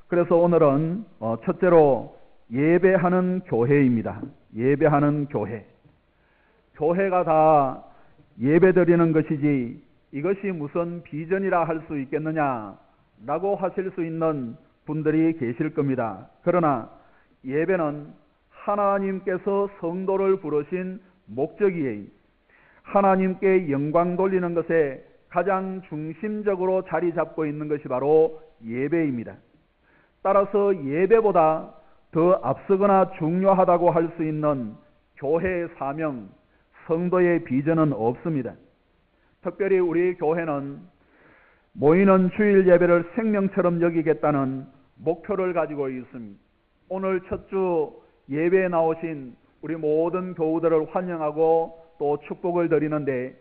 그래서 오늘은 첫째로 예배하는 교회입니다. 예배하는 교회. 교회가 다 예배드리는 것이지 이것이 무슨 비전이라 할 수 있겠느냐라고 하실 수 있는 분들이 계실 겁니다. 그러나 예배는 하나님께서 성도를 부르신 목적이에요. 하나님께 영광 돌리는 것에 가장 중심적으로 자리 잡고 있는 것이 바로 예배입니다. 따라서 예배보다 더 앞서거나 중요하다고 할 수 있는 교회의 사명, 성도의 비전은 없습니다. 특별히 우리 교회는 모이는 주일 예배를 생명처럼 여기겠다는 목표를 가지고 있습니다. 오늘 첫 주 예배에 나오신 우리 모든 교우들을 환영하고 또 축복을 드리는데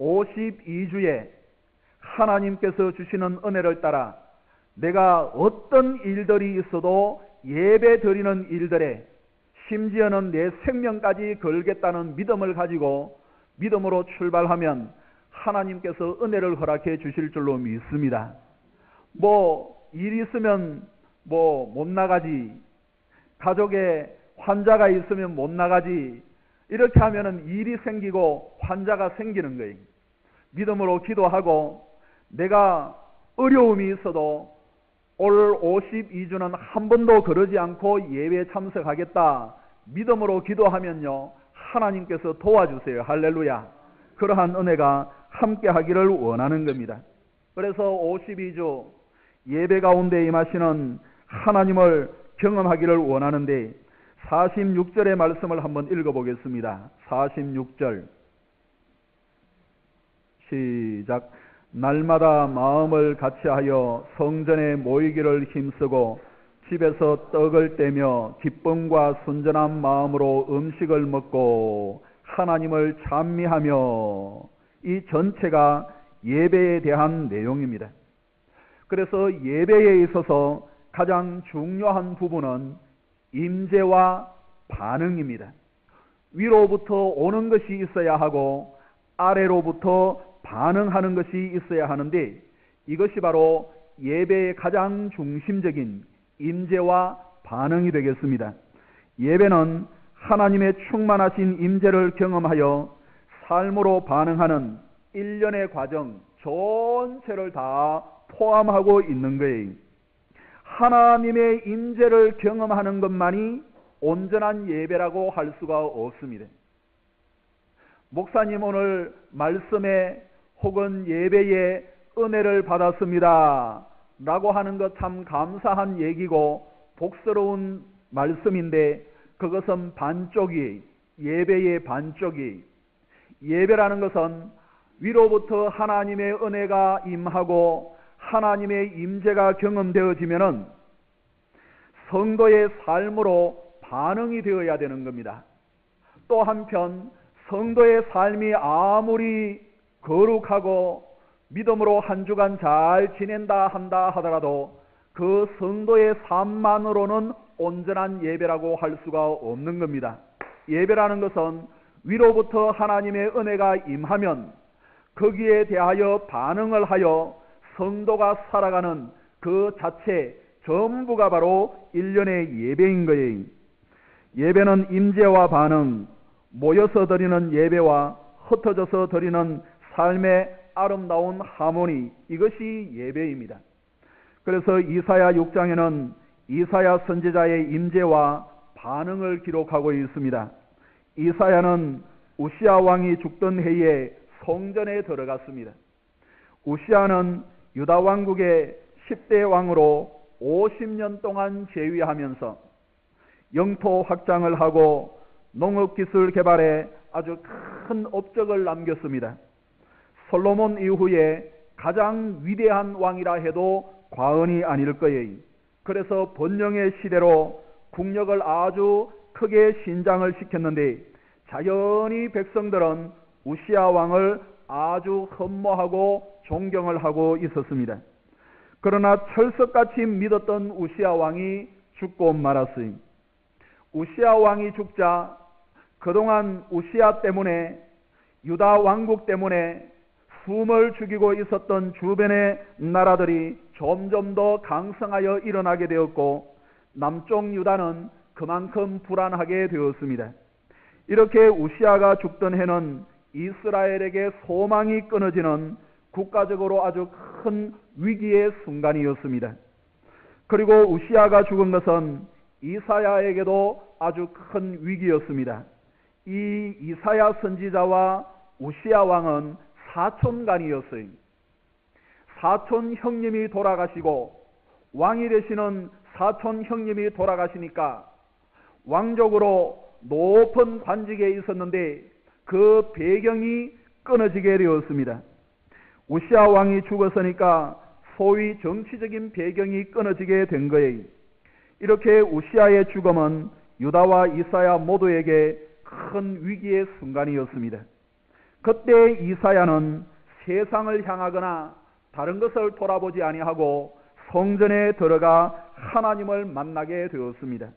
52주에 하나님께서 주시는 은혜를 따라 내가 어떤 일들이 있어도 예배 드리는 일들에 심지어는 내 생명까지 걸겠다는 믿음을 가지고 믿음으로 출발하면 하나님께서 은혜를 허락해 주실 줄로 믿습니다. 일 있으면 못 나가지, 가족에 환자가 있으면 못 나가지, 이렇게 하면은 일이 생기고 환자가 생기는 거예요. 믿음으로 기도하고 내가 어려움이 있어도 올 52주는 한 번도 그러지 않고 예배에 참석하겠다 믿음으로 기도하면요 하나님께서 도와주세요. 할렐루야. 그러한 은혜가 함께 하기를 원하는 겁니다. 그래서 52주 예배 가운데 임하시는 하나님을 경험하기를 원하는데 46절의 말씀을 한번 읽어보겠습니다. 46절 시작. 날마다 마음을 같이하여 성전에 모이기를 힘쓰고 집에서 떡을 떼며 기쁨과 순전한 마음으로 음식을 먹고 하나님을 찬미하며, 이 전체가 예배에 대한 내용입니다. 그래서 예배에 있어서 가장 중요한 부분은 임재와 반응입니다. 위로부터 오는 것이 있어야 하고 아래로부터 반응하는 것이 있어야 하는데 이것이 바로 예배의 가장 중심적인 임재와 반응이 되겠습니다. 예배는 하나님의 충만하신 임재를 경험하여 삶으로 반응하는 일련의 과정 전체를 다 포함하고 있는 거예요. 하나님의 임재를 경험하는 것만이 온전한 예배라고 할 수가 없습니다. 목사님 오늘 말씀에 혹은 예배에 은혜를 받았습니다 라고 하는 것 참 감사한 얘기고 복스러운 말씀인데 그것은 반쪽이, 예배의 반쪽이. 예배라는 것은 위로부터 하나님의 은혜가 임하고 하나님의 임재가 경험되어지면은 성도의 삶으로 반응이 되어야 되는 겁니다. 또 한편 성도의 삶이 아무리 거룩하고 믿음으로 한 주간 잘 지낸다 한다 하더라도 그 성도의 삶만으로는 온전한 예배라고 할 수가 없는 겁니다. 예배라는 것은 위로부터 하나님의 은혜가 임하면 거기에 대하여 반응을 하여 성도가 살아가는 그 자체 전부가 바로 일련의 예배인 거예요. 예배는 임재와 반응, 모여서 드리는 예배와 흩어져서 드리는 삶의 아름다운 하모니, 이것이 예배입니다. 그래서 이사야 6장에는 이사야 선지자의 임재와 반응을 기록하고 있습니다. 이사야는 우시아 왕이 죽던 해에 성전에 들어갔습니다. 우시아는 유다 왕국의 10대 왕으로 50년 동안 재위하면서 영토 확장을 하고 농업기술 개발에 아주 큰 업적을 남겼습니다. 솔로몬 이후에 가장 위대한 왕이라 해도 과언이 아닐 거예요. 그래서 번영의 시대로 국력을 아주 크게 신장을 시켰는데 자연히 백성들은 우시아 왕을 아주 흠모하고 존경을 하고 있었습니다. 그러나 철석같이 믿었던 우시아 왕이 죽고 말았어요. 우시아 왕이 죽자 그동안 우시아 때문에, 유다 왕국 때문에 숨을 죽이고 있었던 주변의 나라들이 점점 더 강성하여 일어나게 되었고 남쪽 유다는 그만큼 불안하게 되었습니다. 이렇게 우시아가 죽던 해는 이스라엘에게 소망이 끊어지는 국가적으로 아주 큰 위기의 순간이었습니다. 그리고 우시아가 죽은 것은 이사야에게도 아주 큰 위기였습니다. 이 이사야 선지자와 우시아 왕은 사촌간이었어요. 사촌 형님이 돌아가시고 왕이 되시는 사촌 형님이 돌아가시니까 왕족으로 높은 관직에 있었는데 그 배경이 끊어지게 되었습니다. 우시아 왕이 죽었으니까 소위 정치적인 배경이 끊어지게 된 거예요. 이렇게 우시아의 죽음은 유다와 이사야 모두에게 큰 위기의 순간이었습니다. 그때 이사야는 세상을 향하거나 다른 것을 돌아보지 아니하고 성전에 들어가 하나님을 만나게 되었습니다.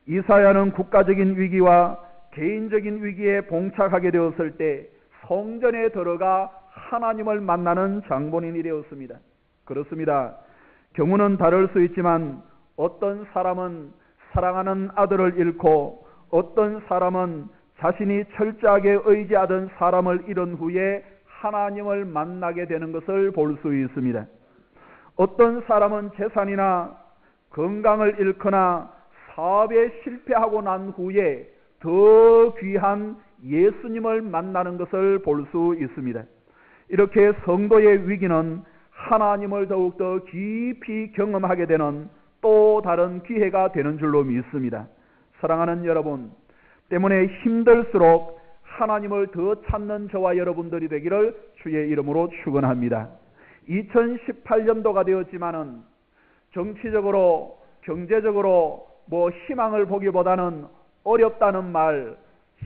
이사야는 국가적인 위기와 개인적인 위기에 봉착하게 되었을 때 성전에 들어가 하나님을 만나는 장본인이 되었습니다. 그렇습니다. 경우는 다를 수 있지만 어떤 사람은 사랑하는 아들을 잃고 어떤 사람은 자신이 철저하게 의지하던 사람을 잃은 후에 하나님을 만나게 되는 것을 볼 수 있습니다. 어떤 사람은 재산이나 건강을 잃거나 사업에 실패하고 난 후에 더 귀한 예수님을 만나는 것을 볼 수 있습니다. 이렇게 성도의 위기는 하나님을 더욱더 깊이 경험하게 되는 또 다른 기회가 되는 줄로 믿습니다. 사랑하는 여러분, 때문에 힘들수록 하나님을 더 찾는 저와 여러분들이 되기를 주의 이름으로 축원합니다. 2018년도가 되었지만은 정치적으로 경제적으로 희망을 보기보다는 어렵다는 말,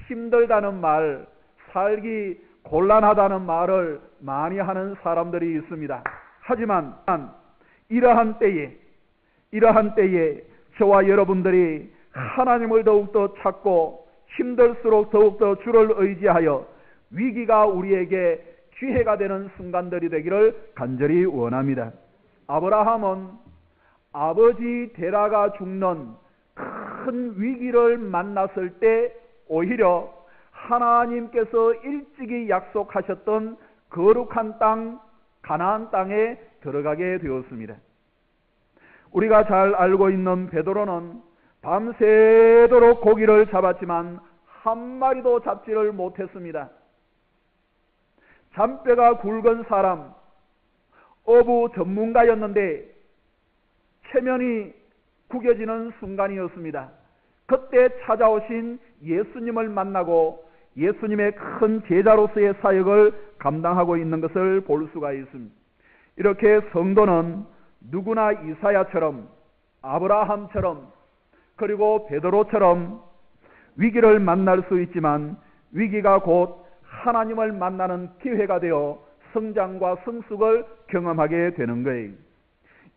힘들다는 말, 살기 곤란하다는 말을 많이 하는 사람들이 있습니다. 하지만 이러한 때에 저와 여러분들이 하나님을 더욱더 찾고 힘들수록 더욱더 주를 의지하여 위기가 우리에게 기회가 되는 순간들이 되기를 간절히 원합니다. 아브라함은 아버지 데라가 죽는 큰 위기를 만났을 때 오히려 하나님께서 일찍이 약속하셨던 거룩한 땅 가나안 땅에 들어가게 되었습니다. 우리가 잘 알고 있는 베드로는 밤새도록 고기를 잡았지만 한 마리도 잡지를 못했습니다. 잔뼈가 굵은 사람, 어부 전문가였는데 체면이 구겨지는 순간이었습니다. 그때 찾아오신 예수님을 만나고 예수님의 큰 제자로서의 사역을 감당하고 있는 것을 볼 수가 있습니다. 이렇게 성도는 누구나 이사야처럼 아브라함처럼 그리고 베드로처럼 위기를 만날 수 있지만 위기가 곧 하나님을 만나는 기회가 되어 성장과 성숙을 경험하게 되는 거예요.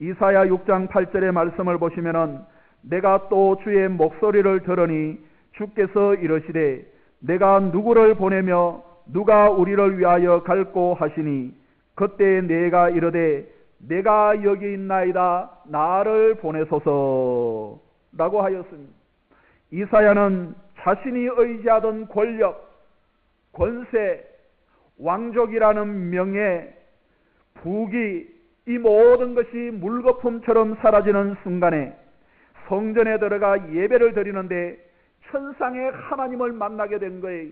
이사야 6장 8절의 말씀을 보시면은 내가 또 주의 목소리를 들으니 주께서 이르시되 내가 누구를 보내며 누가 우리를 위하여 갈고 하시니 그때 내가 이르되 내가 여기 있나이다 나를 보내소서 라고 하였습니다. 이사야는 자신이 의지하던 권력, 권세, 왕족이라는 명예, 부귀 이 모든 것이 물거품처럼 사라지는 순간에 성전에 들어가 예배를 드리는데 천상의 하나님을 만나게 된 거예요.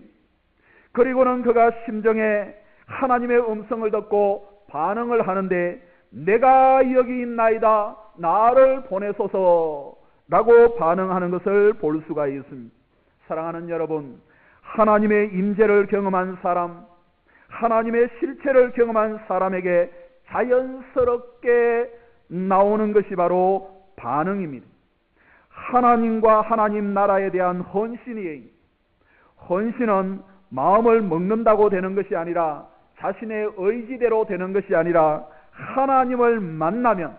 그리고는 그가 심정에 하나님의 음성을 듣고 반응을 하는데 내가 여기 있나이다 나를 보내소서 라고 반응하는 것을 볼 수가 있습니다. 사랑하는 여러분, 하나님의 임재를 경험한 사람, 하나님의 실체를 경험한 사람에게 자연스럽게 나오는 것이 바로 반응입니다. 하나님과 하나님 나라에 대한 헌신이에요. 헌신은 마음을 먹는다고 되는 것이 아니라 자신의 의지대로 되는 것이 아니라 하나님을 만나면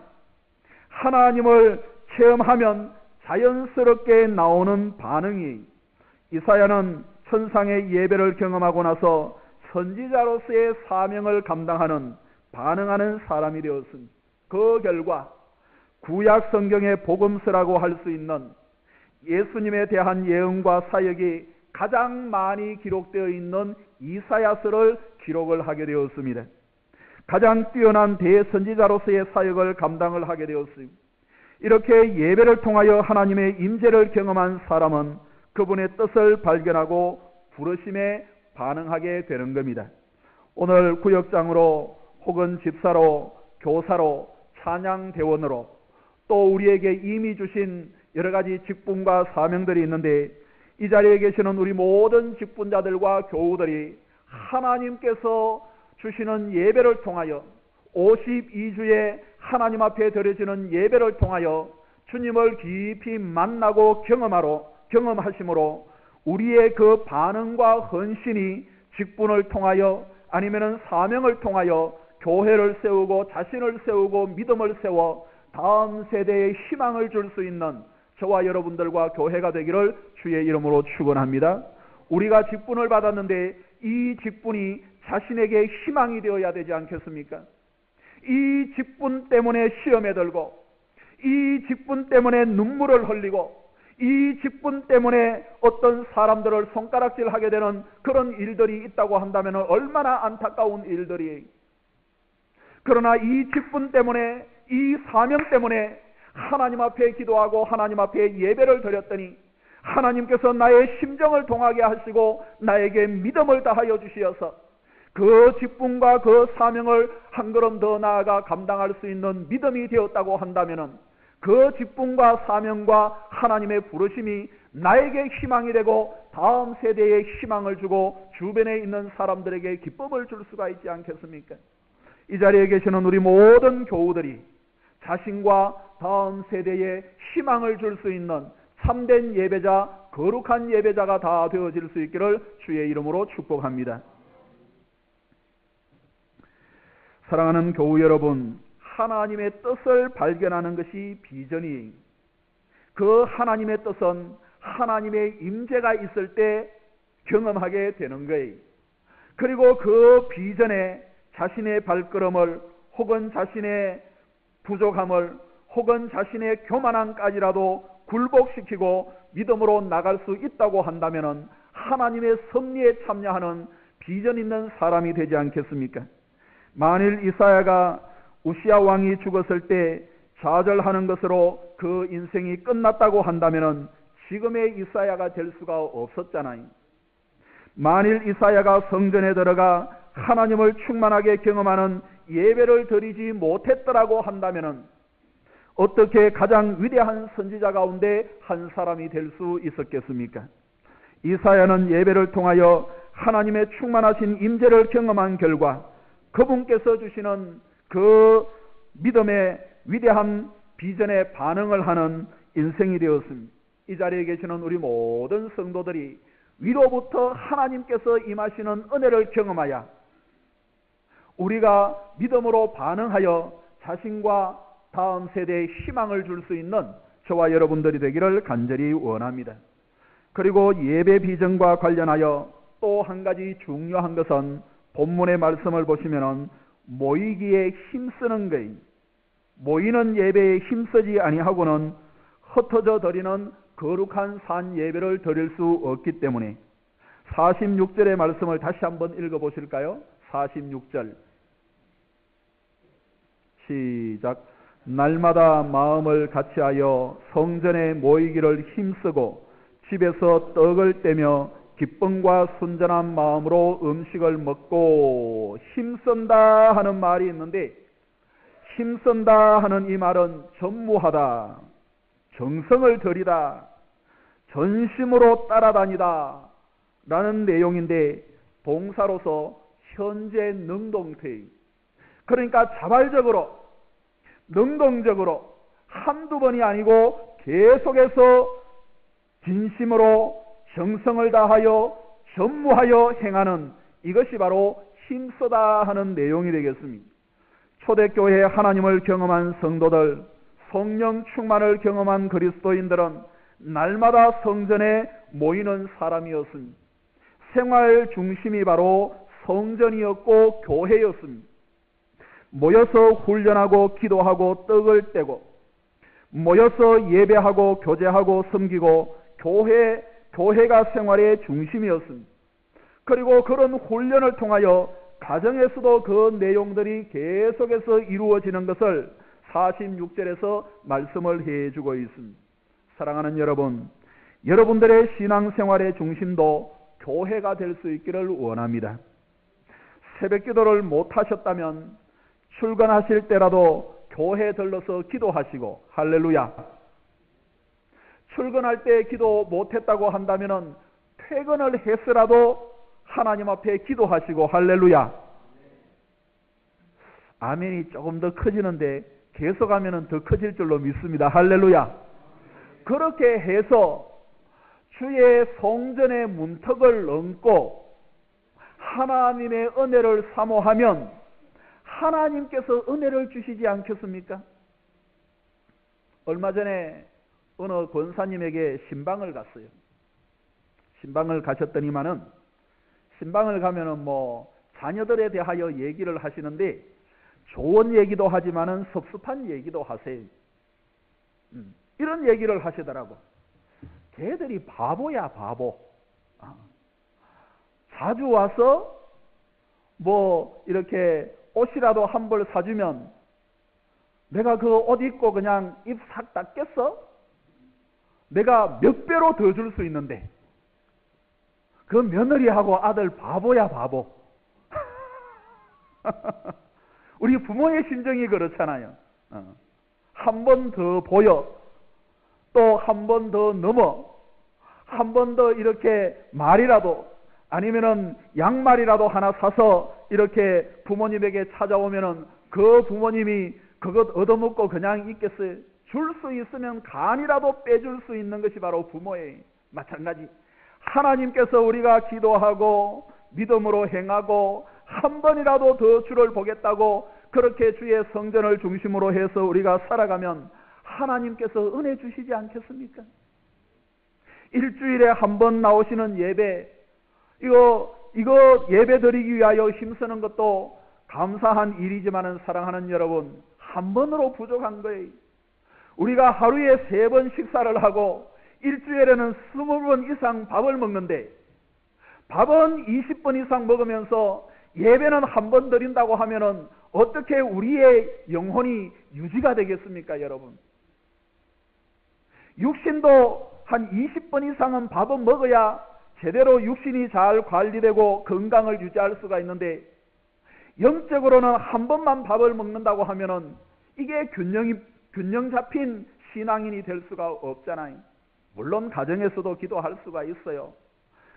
하나님을 체험하면 자연스럽게 나오는 반응이에요. 이사야는 천상의 예배를 경험하고 나서 선지자로서의 사명을 감당하는 반응하는 사람이 되었습니다. 그 결과 구약 성경의 복음서라고 할 수 있는 예수님에 대한 예언과 사역이 가장 많이 기록되어 있는 이사야서를 기록을 하게 되었습니다. 가장 뛰어난 대선지자로서의 사역을 감당을 하게 되었습니다. 이렇게 예배를 통하여 하나님의 임재를 경험한 사람은 그분의 뜻을 발견하고 부르심에 반응하게 되는 겁니다. 오늘 구역장으로 혹은 집사로, 교사로, 찬양대원으로 또 우리에게 이미 주신 여러 가지 직분과 사명들이 있는데, 이 자리에 계시는 우리 모든 직분자들과 교우들이 하나님께서 주시는 예배를 통하여 52주에 하나님 앞에 드려지는 예배를 통하여 주님을 깊이 만나고 경험하심으로 우리의 그 반응과 헌신이 직분을 통하여 아니면 사명을 통하여 교회를 세우고 자신을 세우고 믿음을 세워 다음 세대에 희망을 줄 수 있는 저와 여러분들과 교회가 되기를 주의 이름으로 축원합니다. 우리가 직분을 받았는데 이 직분이 자신에게 희망이 되어야 되지 않겠습니까? 이 직분 때문에 시험에 들고, 이 직분 때문에 눈물을 흘리고, 이 직분 때문에 어떤 사람들을 손가락질하게 되는 그런 일들이 있다고 한다면 얼마나 안타까운 일들이. 그러나 이 직분 때문에, 이 사명 때문에 하나님 앞에 기도하고 하나님 앞에 예배를 드렸더니 하나님께서 나의 심정을 동하게 하시고 나에게 믿음을 다하여 주시어서 그 직분과 그 사명을 한 걸음 더 나아가 감당할 수 있는 믿음이 되었다고 한다면 그 직분과 사명과 하나님의 부르심이 나에게 희망이 되고 다음 세대에 희망을 주고 주변에 있는 사람들에게 기쁨을 줄 수가 있지 않겠습니까? 이 자리에 계시는 우리 모든 교우들이 자신과 다음 세대에 희망을 줄 수 있는 참된 예배자, 거룩한 예배자가 다 되어질 수 있기를 주의 이름으로 축복합니다. 사랑하는 교우 여러분, 하나님의 뜻을 발견하는 것이 비전이에요. 그 하나님의 뜻은 하나님의 임재가 있을 때 경험하게 되는 거예요. 그리고 그 비전에 자신의 발걸음을 혹은 자신의 부족함을 혹은 자신의 교만함까지라도 굴복시키고 믿음으로 나갈 수 있다고 한다면 하나님의 섭리에 참여하는 비전 있는 사람이 되지 않겠습니까? 만일 이사야가 우시야 왕이 죽었을 때 좌절하는 것으로 그 인생이 끝났다고 한다면 지금의 이사야가 될 수가 없었잖아요. 만일 이사야가 성전에 들어가 하나님을 충만하게 경험하는 예배를 드리지 못했더라고 한다면 어떻게 가장 위대한 선지자 가운데 한 사람이 될 수 있었겠습니까? 이사야는 예배를 통하여 하나님의 충만하신 임재를 경험한 결과 그분께서 주시는 그 믿음의 위대한 비전에 반응을 하는 인생이 되었습니다. 이 자리에 계시는 우리 모든 성도들이 위로부터 하나님께서 임하시는 은혜를 경험하여 우리가 믿음으로 반응하여 자신과 다음 세대에 희망을 줄 수 있는 저와 여러분들이 되기를 간절히 원합니다. 그리고 예배 비전과 관련하여 또 한 가지 중요한 것은 본문의 말씀을 보시면 모이기에 힘쓰는 거예요. 모이는 예배에 힘쓰지 아니하고는 흩어져 드리는 거룩한 산 예배를 드릴 수 없기 때문에 46절의 말씀을 다시 한번 읽어보실까요? 46절 시작. 날마다 마음을 같이하여 성전에 모이기를 힘쓰고 집에서 떡을 떼며 기쁨과 순전한 마음으로 음식을 먹고 힘쓴다 하는 말이 있는데, 힘쓴다 하는 이 말은 전무하다, 정성을 들이다, 전심으로 따라다니다 라는 내용인데 동사로서 현재 능동태, 그러니까 자발적으로 능동적으로 한두 번이 아니고 계속해서 진심으로 정성을 다하여 전무하여 행하는 이것이 바로 힘쓰다 하는 내용이 되겠습니다. 초대교회에 하나님을 경험한 성도들, 성령 충만을 경험한 그리스도인들은 날마다 성전에 모이는 사람이었습니다. 생활 중심이 바로 성전이었고 교회였습니다. 모여서 훈련하고 기도하고 떡을 떼고 모여서 예배하고 교제하고 섬기고 교회가 생활의 중심이었습니다. 그리고 그런 훈련을 통하여 가정에서도 그 내용들이 계속해서 이루어지는 것을 46절에서 말씀을 해주고 있습니다. 사랑하는 여러분, 여러분들의 신앙생활의 중심도 교회가 될 수 있기를 원합니다. 새벽 기도를 못하셨다면 출근하실 때라도 교회 들러서 기도하시고, 할렐루야. 출근할 때 기도 못했다고 한다면 퇴근을 했으라도 하나님 앞에 기도하시고, 할렐루야. 아멘이 조금 더 커지는데 계속하면 더 커질 줄로 믿습니다. 할렐루야. 그렇게 해서 주의 성전의 문턱을 넘고 하나님의 은혜를 사모하면 하나님께서 은혜를 주시지 않겠습니까? 얼마 전에 어느 권사님에게 신방을 갔어요. 신방을 가셨더니만은 신방을 가면은 자녀들에 대하여 얘기를 하시는데 좋은 얘기도 하지만은 섭섭한 얘기도 하세요. 이런 얘기를 하시더라고. 걔들이 바보야, 바보. 자주 와서 이렇게 옷이라도 한 벌 사주면 내가 그 옷 입고 그냥 입 싹 닦겠어? 내가 몇 배로 더 줄 수 있는데 그 며느리하고 아들 바보야, 바보. 우리 부모의 심정이 그렇잖아요. 한 번 더 보여, 또 한 번 더 넘어, 한 번 더 이렇게 말이라도 아니면은 양말이라도 하나 사서 이렇게 부모님에게 찾아오면은 그 부모님이 그것 얻어먹고 그냥 있겠어요? 줄 수 있으면 간이라도 빼줄 수 있는 것이 바로 부모의 마찬가지. 하나님께서 우리가 기도하고 믿음으로 행하고 한 번이라도 더 주를 보겠다고 그렇게 주의 성전을 중심으로 해서 우리가 살아가면 하나님께서 은혜 주시지 않겠습니까? 일주일에 한 번 나오시는 예배, 이거 예배 드리기 위하여 힘쓰는 것도 감사한 일이지만은 사랑하는 여러분, 한 번으로 부족한 거예요. 우리가 하루에 3번 식사를 하고 일주일에는 20번 이상 밥을 먹는데 밥은 20번 이상 먹으면서 예배는 한 번 드린다고 하면은 어떻게 우리의 영혼이 유지가 되겠습니까, 여러분? 육신도 한 20번 이상은 밥은 먹어야 제대로 육신이 잘 관리되고 건강을 유지할 수가 있는데 영적으로는 한 번만 밥을 먹는다고 하면은 이게 균형 잡힌 신앙인이 될 수가 없잖아요. 물론 가정에서도 기도할 수가 있어요.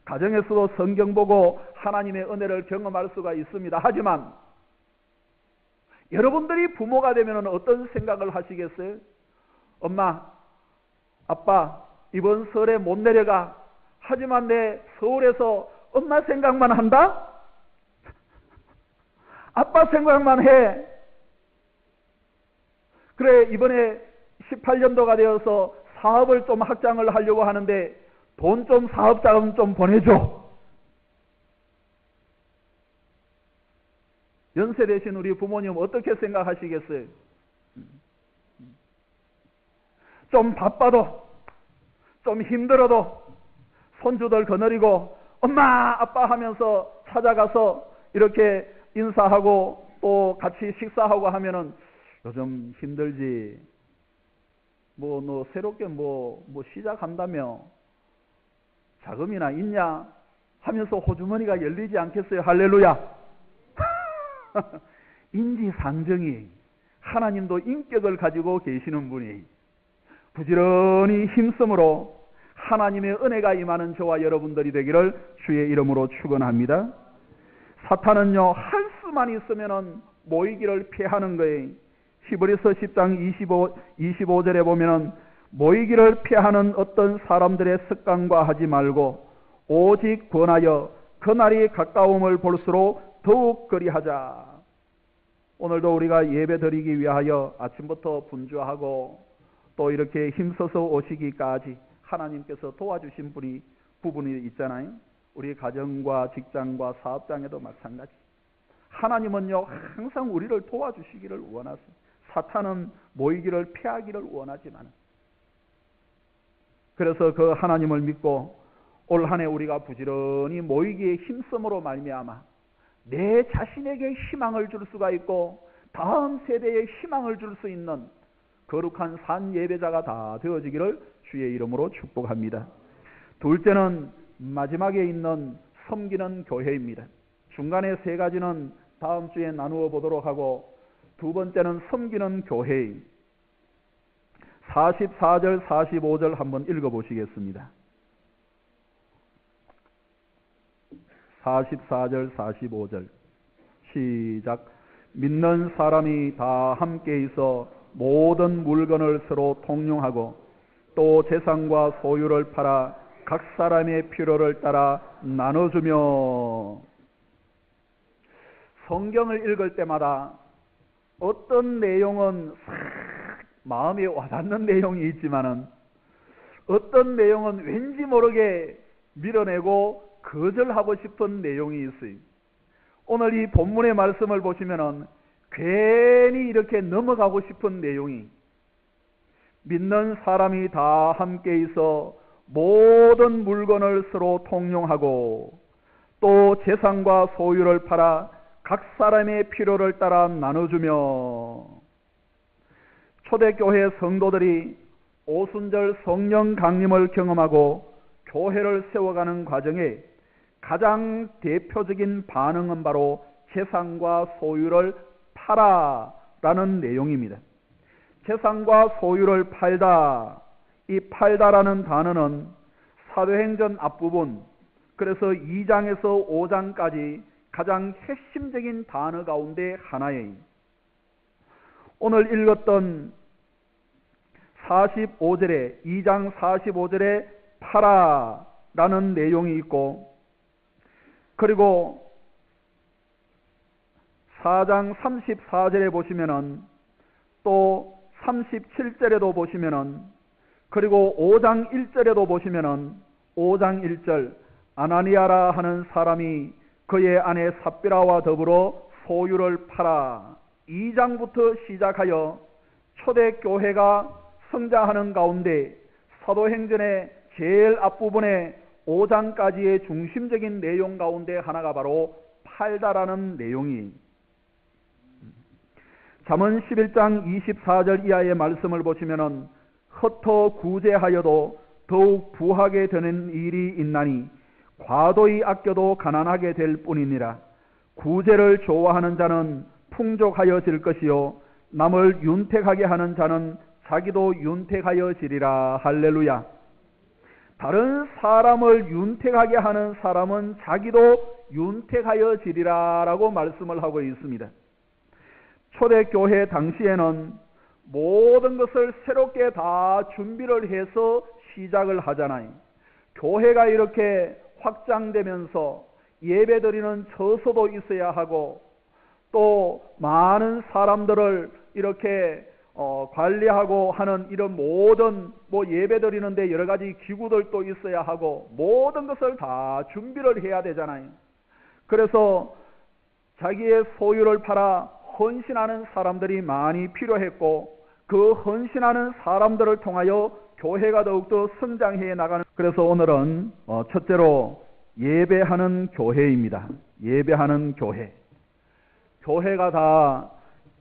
가정에서도 성경 보고 하나님의 은혜를 경험할 수가 있습니다. 하지만 여러분들이 부모가 되면 어떤 생각을 하시겠어요? 엄마, 아빠, 이번 설에 못 내려가. 하지만 내 서울에서 엄마 생각만 한다? 아빠 생각만 해. 그래, 이번에 18년도가 되어서 사업을 좀 확장을 하려고 하는데 돈 좀 사업 자금 좀 보내줘. 연세 되신 우리 부모님 어떻게 생각하시겠어요? 좀 바빠도 좀 힘들어도 손주들 거느리고 엄마 아빠 하면서 찾아가서 이렇게 인사하고 또 같이 식사하고 하면은 요즘 힘들지. 너 새롭게 시작한다며 자금이나 있냐 하면서 호주머니가 열리지 않겠어요? 할렐루야. 인지상정이 하나님도 인격을 가지고 계시는 분이 부지런히 힘쓰므로 하나님의 은혜가 임하는 저와 여러분들이 되기를 주의 이름으로 축원합니다. 사탄은요, 할 수만 있으면은 모이기를 피하는 거예요. 히브리서 10장 25절에 보면은 모이기를 피하는 어떤 사람들의 습관과 하지 말고 오직 권하여 그날이 가까움을 볼수록 더욱 그리하자. 오늘도 우리가 예배 드리기 위하여 아침부터 분주하고 또 이렇게 힘써서 오시기까지 하나님께서 도와주신 부분이 있잖아요. 우리 가정과 직장과 사업장에도 마찬가지. 하나님은요 항상 우리를 도와주시기를 원하세요. 사탄은 모이기를 피하기를 원하지만, 그래서 그 하나님을 믿고 올 한 해 우리가 부지런히 모이기에 힘쓰므로 말미암아 내 자신에게 희망을 줄 수가 있고 다음 세대에 희망을 줄 수 있는 거룩한 산 예배자가 다 되어지기를 주의 이름으로 축복합니다. 둘째는 마지막에 있는 섬기는 교회입니다. 중간에 세 가지는 다음 주에 나누어 보도록 하고, 두 번째는 섬기는 교회. 44절 45절 한번 읽어보시겠습니다. 44절 45절 시작. 믿는 사람이 다 함께 있어 모든 물건을 서로 통용하고 또 재산과 소유를 팔아 각 사람의 필요를 따라 나눠주며. 성경을 읽을 때마다 어떤 내용은 마음에 와닿는 내용이 있지만은 어떤 내용은 왠지 모르게 밀어내고 거절하고 싶은 내용이 있어요. 오늘 이 본문의 말씀을 보시면은 괜히 이렇게 넘어가고 싶은 내용이, 믿는 사람이 다 함께 있어 모든 물건을 서로 통용하고 또 재산과 소유를 팔아 각 사람의 필요를 따라 나눠주며. 초대교회 성도들이 오순절 성령 강림을 경험하고 교회를 세워가는 과정에 가장 대표적인 반응은 바로 재산과 소유를 팔아라는 내용입니다. 재산과 소유를 팔다, 이 팔다라는 단어는 사도행전 앞부분, 그래서 2장에서 5장까지 가장 핵심적인 단어 가운데 하나예요. 오늘 읽었던 45절에 2장 45절에 팔아라는 내용이 있고, 그리고 4장 34절에 보시면은, 또 37절에도 보시면은, 그리고 5장 1절에도 보시면은 5장 1절 아나니아라 하는 사람이 그의 아내 삽비라와 더불어 소유를 팔아. 2장부터 시작하여 초대교회가 성장하는 가운데 사도행전의 제일 앞부분에 5장까지의 중심적인 내용 가운데 하나가 바로 팔다라는 내용이. 잠언 11장 24절 이하의 말씀을 보시면은 흩어 구제하여도 더욱 부하게 되는 일이 있나니 과도히 아껴도 가난하게 될 뿐이니라. 구제를 좋아하는 자는 풍족하여질 것이요 남을 윤택하게 하는 자는 자기도 윤택하여지리라. 할렐루야. 다른 사람을 윤택하게 하는 사람은 자기도 윤택하여지리라 라고 말씀을 하고 있습니다. 초대교회 당시에는 모든 것을 새롭게 다 준비를 해서 시작을 하잖아요. 교회가 이렇게 확장되면서 예배드리는 처소도 있어야 하고, 또 많은 사람들을 이렇게 관리하고 하는 이런 모든 예배드리는데 여러 가지 기구들도 있어야 하고, 모든 것을 다 준비를 해야 되잖아요. 그래서 자기의 소유를 팔아 헌신하는 사람들이 많이 필요했고, 그 헌신하는 사람들을 통하여 교회가 더욱더 성장해 나가는. 그래서 오늘은 첫째로 예배하는 교회입니다. 예배하는 교회. 교회가 다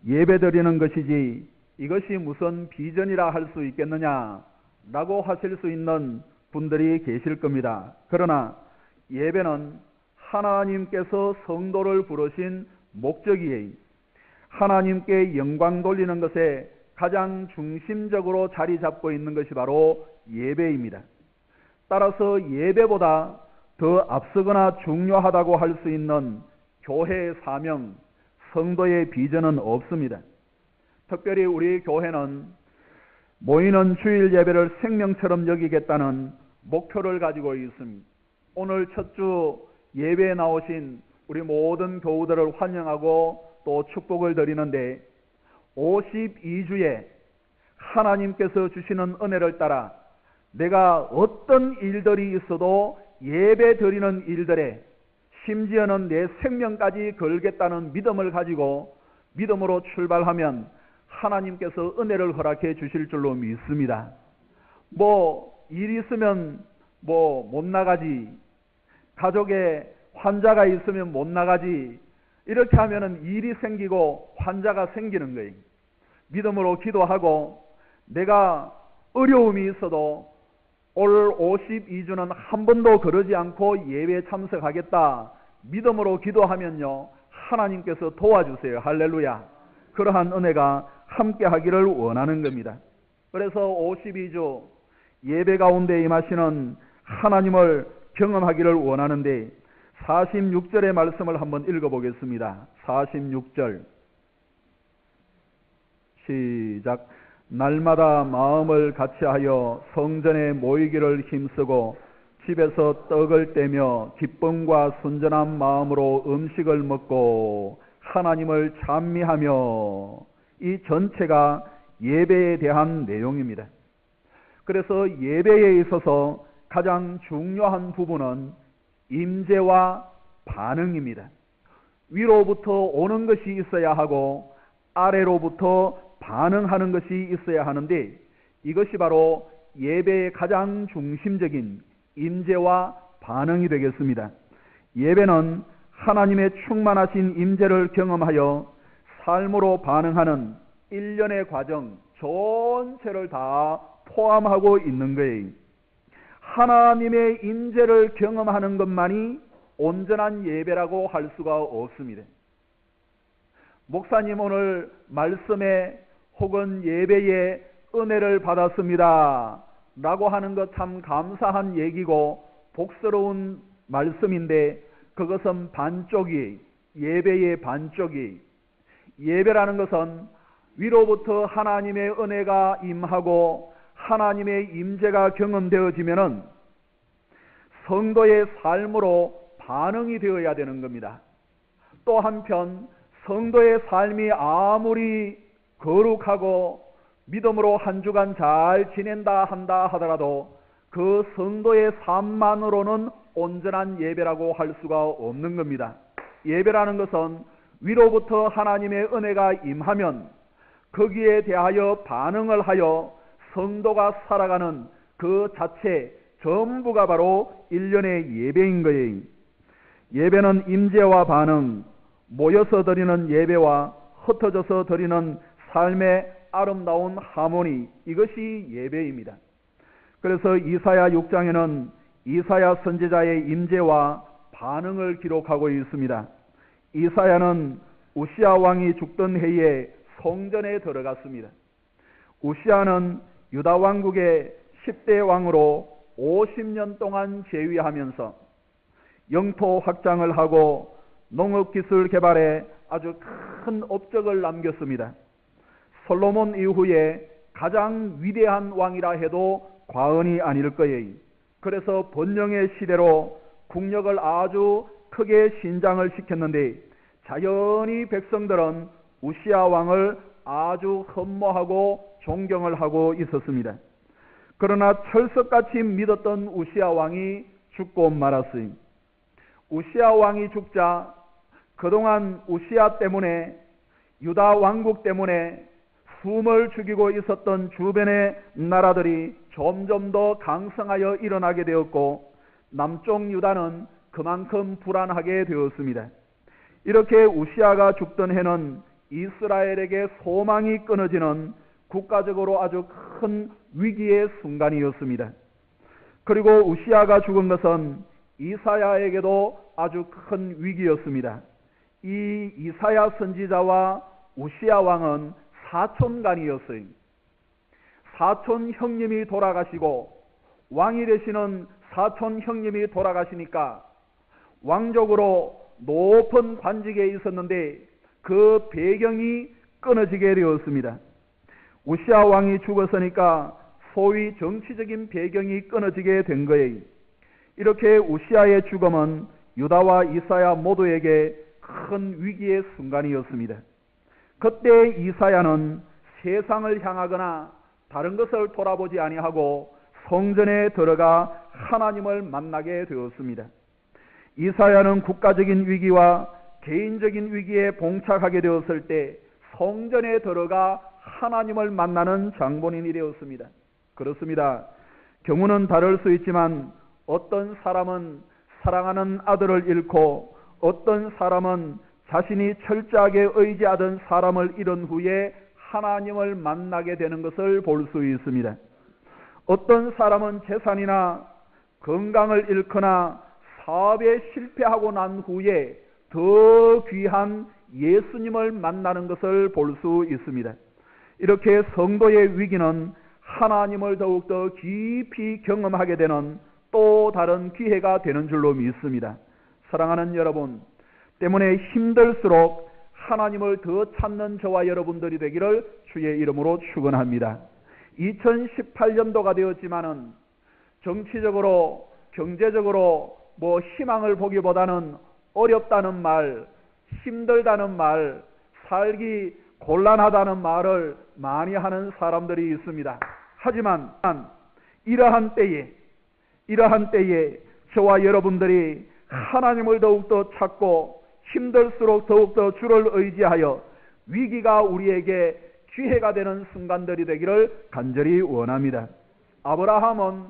예배드리는 것이지 이것이 무슨 비전이라 할 수 있겠느냐라고 하실 수 있는 분들이 계실 겁니다. 그러나 예배는 하나님께서 성도를 부르신 목적이에요. 하나님께 영광 돌리는 것에 가장 중심적으로 자리 잡고 있는 것이 바로 예배입니다. 따라서 예배보다 더 앞서거나 중요하다고 할 수 있는 교회의 사명, 성도의 비전은 없습니다. 특별히 우리 교회는 모이는 주일 예배를 생명처럼 여기겠다는 목표를 가지고 있습니다. 오늘 첫 주 예배에 나오신 우리 모든 교우들을 환영하고 또 축복을 드리는데, 52주에 하나님께서 주시는 은혜를 따라 내가 어떤 일들이 있어도 예배 드리는 일들에 심지어는 내 생명까지 걸겠다는 믿음을 가지고 믿음으로 출발하면 하나님께서 은혜를 허락해 주실 줄로 믿습니다. 일 있으면 못 나가지, 가족에 환자가 있으면 못 나가지, 이렇게 하면은 일이 생기고 환자가 생기는 거예요. 믿음으로 기도하고 내가 어려움이 있어도 올 52주는 한 번도 그러지 않고 예배에 참석하겠다. 믿음으로 기도하면요, 하나님께서 도와주세요. 할렐루야. 그러한 은혜가 함께 하기를 원하는 겁니다. 그래서 52주 예배 가운데 임하시는 하나님을 경험하기를 원하는데 46절의 말씀을 한번 읽어보겠습니다. 46절 시작. 날마다 마음을 같이하여 성전에 모이기를 힘쓰고 집에서 떡을 떼며 기쁨과 순전한 마음으로 음식을 먹고 하나님을 찬미하며, 이 전체가 예배에 대한 내용입니다. 그래서 예배에 있어서 가장 중요한 부분은 임재와 반응입니다. 위로부터 오는 것이 있어야 하고 아래로부터 반응하는 것이 있어야 하는데, 이것이 바로 예배의 가장 중심적인 임재와 반응이 되겠습니다. 예배는 하나님의 충만하신 임재를 경험하여 삶으로 반응하는 일련의 과정 전체를 다 포함하고 있는 거예요. 하나님의 임재를 경험하는 것만이 온전한 예배라고 할 수가 없습니다. 목사님 오늘 말씀에 혹은 예배에 은혜를 받았습니다 라고 하는 것 참 감사한 얘기고 복스러운 말씀인데, 그것은 반쪽이, 예배의 반쪽이. 예배라는 것은 위로부터 하나님의 은혜가 임하고 하나님의 임재가 경험되어지면은 성도의 삶으로 반응이 되어야 되는 겁니다. 또 한편 성도의 삶이 아무리 거룩하고 믿음으로 한 주간 잘 지낸다 한다 하더라도 그 성도의 삶만으로는 온전한 예배라고 할 수가 없는 겁니다. 예배라는 것은 위로부터 하나님의 은혜가 임하면 거기에 대하여 반응을 하여 성도가 살아가는 그 자체 전부가 바로 일련의 예배인 거예요. 예배는 임재와 반응, 모여서 드리는 예배와 흩어져서 드리는 삶의 아름다운 하모니, 이것이 예배입니다. 그래서 이사야 6장에는 이사야 선지자의 임재와 반응을 기록하고 있습니다. 이사야는 우시아 왕이 죽던 해에 성전에 들어갔습니다. 우시아는 유다 왕국의 10대 왕으로 50년 동안 재위하면서 영토 확장을 하고 농업기술 개발에 아주 큰 업적을 남겼습니다. 솔로몬 이후에 가장 위대한 왕이라 해도 과언이 아닐 거예요. 그래서 번영의 시대로 국력을 아주 크게 신장을 시켰는데, 자연히 백성들은 우시아 왕을 아주 흠모하고 존경을 하고 있었습니다. 그러나 철석같이 믿었던 우시아 왕이 죽고 말았어요. 우시아 왕이 죽자 그동안 우시아 때문에, 유다 왕국 때문에 숨을 죽이고 있었던 주변의 나라들이 점점 더 강성하여 일어나게 되었고, 남쪽 유다는 그만큼 불안하게 되었습니다. 이렇게 우시아가 죽던 해는 이스라엘에게 소망이 끊어지는 국가적으로 아주 큰 위기의 순간이었습니다. 그리고 우시아가 죽은 것은 이사야에게도 아주 큰 위기였습니다. 이 이사야 선지자와 우시아 왕은 사촌간이었어요. 사촌 형님이 돌아가시고 왕이 되시는 사촌 형님이 돌아가시니까 왕족으로 높은 관직에 있었는데 그 배경이 끊어지게 되었습니다. 우시아 왕이 죽었으니까 소위 정치적인 배경이 끊어지게 된 거예요. 이렇게 우시아의 죽음은 유다와 이사야 모두에게 큰 위기의 순간이었습니다. 그때 이사야는 세상을 향하거나 다른 것을 돌아보지 아니하고 성전에 들어가 하나님을 만나게 되었습니다. 이사야는 국가적인 위기와 개인적인 위기에 봉착하게 되었을 때 성전에 들어가 하나님을 만나는 장본인이 되었습니다. 그렇습니다. 경우는 다를 수 있지만 어떤 사람은 사랑하는 아들을 잃고 어떤 사람은 자신이 철저하게 의지하던 사람을 잃은 후에 하나님을 만나게 되는 것을 볼 수 있습니다. 어떤 사람은 재산이나 건강을 잃거나 사업에 실패하고 난 후에 더 귀한 예수님을 만나는 것을 볼 수 있습니다. 이렇게 성도의 위기는 하나님을 더욱더 깊이 경험하게 되는 또 다른 기회가 되는 줄로 믿습니다. 사랑하는 여러분, 때문에 힘들수록 하나님을 더 찾는 저와 여러분들이 되기를 주의 이름으로 축원합니다. 2018년도가 되었지만은 정치적으로 경제적으로 희망을 보기보다는 어렵다는 말, 힘들다는 말, 살기 곤란하다는 말을 많이 하는 사람들이 있습니다. 하지만 이러한 때에 저와 여러분들이 하나님을 더욱더 찾고 힘들수록 더욱더 주를 의지하여 위기가 우리에게 기회가 되는 순간들이 되기를 간절히 원합니다. 아브라함은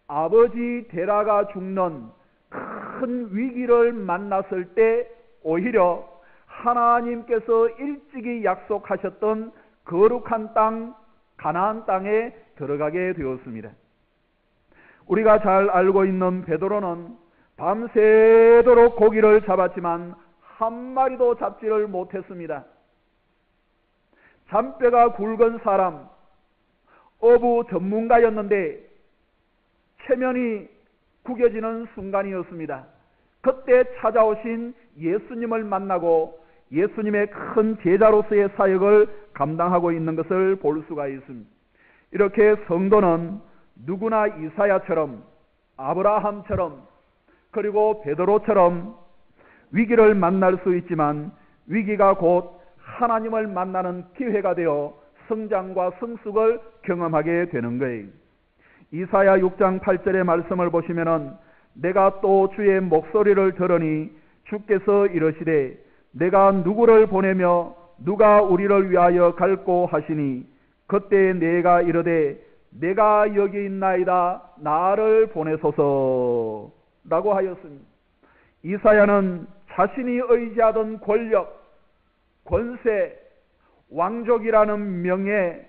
아버지 데라가 죽는 큰 위기를 만났을 때 오히려 하나님께서 일찍이 약속하셨던 거룩한 땅 가나안 땅에 들어가게 되었습니다. 우리가 잘 알고 있는 베드로는 밤새도록 고기를 잡았지만 한 마리도 잡지를 못했습니다. 잔뼈가 굵은 사람, 어부 전문가였는데 체면이 구겨지는 순간이었습니다. 그때 찾아오신 예수님을 만나고 예수님의 큰 제자로서의 사역을 감당하고 있는 것을 볼 수가 있습니다. 이렇게 성도는 누구나 이사야처럼 아브라함처럼 그리고 베드로처럼 위기를 만날 수 있지만 위기가 곧 하나님을 만나는 기회가 되어 성장과 성숙을 경험하게 되는 거예요. 이사야 6장 8절의 말씀을 보시면은 내가 또 주의 목소리를 들으니 주께서 이르시되 내가 누구를 보내며 누가 우리를 위하여 갈고 하시니 그때 내가 이르되 내가 여기 있나이다 나를 보내소서 라고 하였습니다. 이사야는 자신이 의지하던 권력, 권세, 왕족이라는 명예,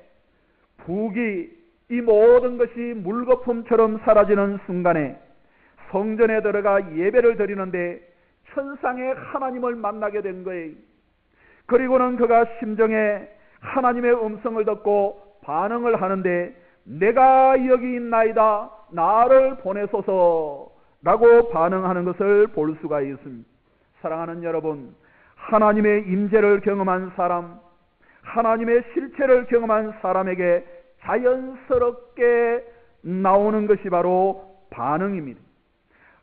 부귀 이 모든 것이 물거품처럼 사라지는 순간에 성전에 들어가 예배를 드리는데 천상의 하나님을 만나게 된 거예요. 그리고는 그가 심정에 하나님의 음성을 듣고 반응을 하는데 내가 여기 있나이다 나를 보내소서 라고 반응하는 것을 볼 수가 있습니다. 사랑하는 여러분, 하나님의 임재를 경험한 사람, 하나님의 실체를 경험한 사람에게 자연스럽게 나오는 것이 바로 반응입니다.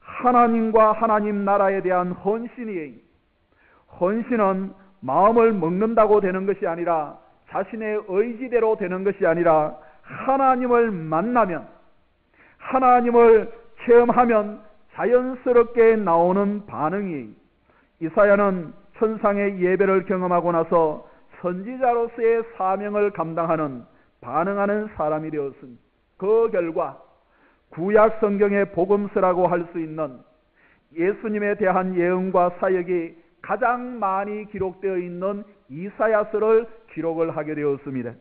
하나님과 하나님 나라에 대한 헌신이에요. 헌신은 마음을 먹는다고 되는 것이 아니라 자신의 의지대로 되는 것이 아니라 하나님을 만나면 하나님을 체험하면 자연스럽게 나오는 반응이에요. 이사야는 천상의 예배를 경험하고 나서 선지자로서의 사명을 감당하는 반응하는 사람이 되었습니다. 그 결과 구약 성경의 복음서라고 할 수 있는 예수님에 대한 예언과 사역이 가장 많이 기록되어 있는 이사야서를 기록을 하게 되었습니다.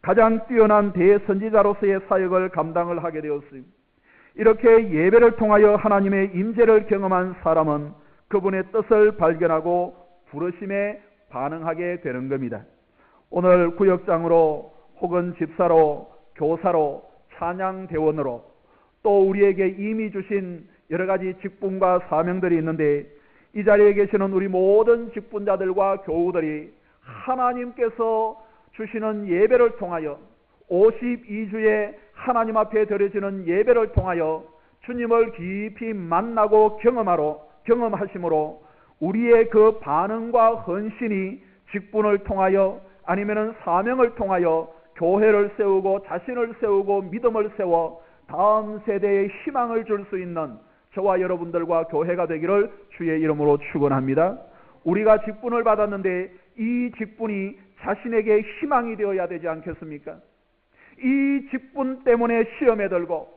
가장 뛰어난 대선지자로서의 사역을 감당을 하게 되었습니다. 이렇게 예배를 통하여 하나님의 임재를 경험한 사람은 그분의 뜻을 발견하고 부르심에 반응하게 되는 겁니다. 오늘 구역장으로 혹은 집사로, 교사로, 찬양대원으로 또 우리에게 이미 주신 여러 가지 직분과 사명들이 있는데 이 자리에 계시는 우리 모든 직분자들과 교우들이 하나님께서 주시는 예배를 통하여 52주에 하나님 앞에 드려지는 예배를 통하여 주님을 깊이 만나고 경험하심으로 우리의 그 반응과 헌신이 직분을 통하여 아니면 사명을 통하여 교회를 세우고 자신을 세우고 믿음을 세워 다음 세대에 희망을 줄 수 있는 저와 여러분들과 교회가 되기를 주의 이름으로 축원합니다. 우리가 직분을 받았는데 이 직분이 자신에게 희망이 되어야 되지 않겠습니까? 이 직분 때문에 시험에 들고,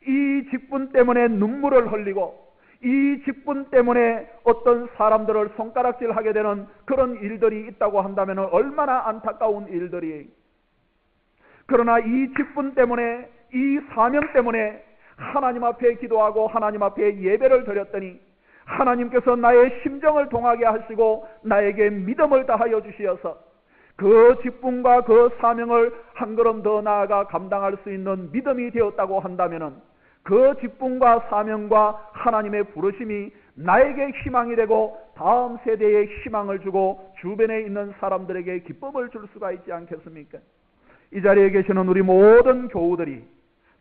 이 직분 때문에 눈물을 흘리고, 이 직분 때문에 어떤 사람들을 손가락질하게 되는 그런 일들이 있다고 한다면 얼마나 안타까운 일들이. 그러나 이 직분 때문에, 이 사명 때문에 하나님 앞에 기도하고 하나님 앞에 예배를 드렸더니 하나님께서 나의 심정을 동하게 하시고 나에게 믿음을 다하여 주시어서 그 직분과 그 사명을 한 걸음 더 나아가 감당할 수 있는 믿음이 되었다고 한다면 그 직분과 사명과 하나님의 부르심이 나에게 희망이 되고 다음 세대에 희망을 주고 주변에 있는 사람들에게 기쁨을 줄 수가 있지 않겠습니까? 이 자리에 계시는 우리 모든 교우들이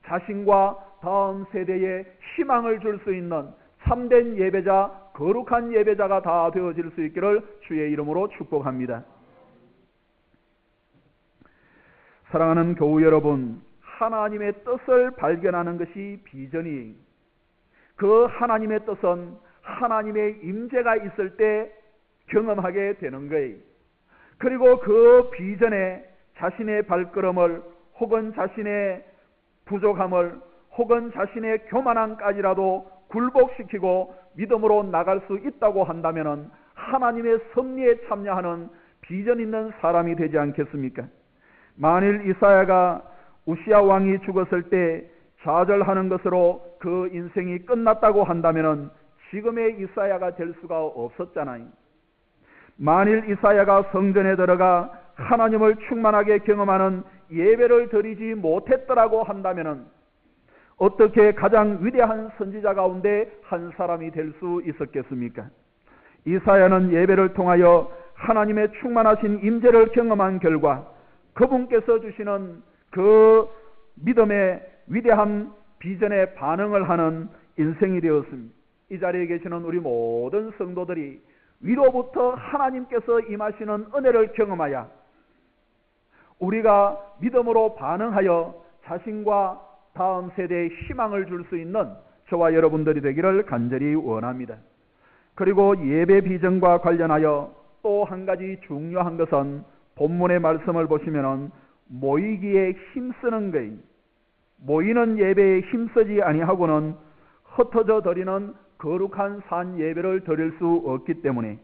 자신과 다음 세대에 희망을 줄 수 있는 참된 예배자, 거룩한 예배자가 다 되어질 수 있기를 주의 이름으로 축복합니다. 사랑하는 교우 여러분, 하나님의 뜻을 발견하는 것이 비전이에요. 그 하나님의 뜻은 하나님의 임재가 있을 때 경험하게 되는 거예요. 그리고 그 비전에 자신의 발걸음을 혹은 자신의 부족함을 혹은 자신의 교만함까지라도 굴복시키고 믿음으로 나갈 수 있다고 한다면 하나님의 섭리에 참여하는 비전 있는 사람이 되지 않겠습니까? 만일 이사야가 우시야 왕이 죽었을 때 좌절하는 것으로 그 인생이 끝났다고 한다면 지금의 이사야가 될 수가 없었잖아요. 만일 이사야가 성전에 들어가 하나님을 충만하게 경험하는 예배를 드리지 못했더라고 한다면 어떻게 가장 위대한 선지자 가운데 한 사람이 될 수 있었겠습니까? 이사야는 예배를 통하여 하나님의 충만하신 임재를 경험한 결과 그분께서 주시는 그 믿음의 위대한 비전에 반응을 하는 인생이 되었습니다. 이 자리에 계시는 우리 모든 성도들이 위로부터 하나님께서 임하시는 은혜를 경험하여 우리가 믿음으로 반응하여 자신과 다음 세대에 희망을 줄 수 있는 저와 여러분들이 되기를 간절히 원합니다. 그리고 예배 비전과 관련하여 또 한 가지 중요한 것은 본문의 말씀을 보시면 모이기에 힘쓰는 거예요. 모이는 예배에 힘쓰지 아니하고는 흩어져 드리는 거룩한 산 예배를 드릴 수 없기 때문에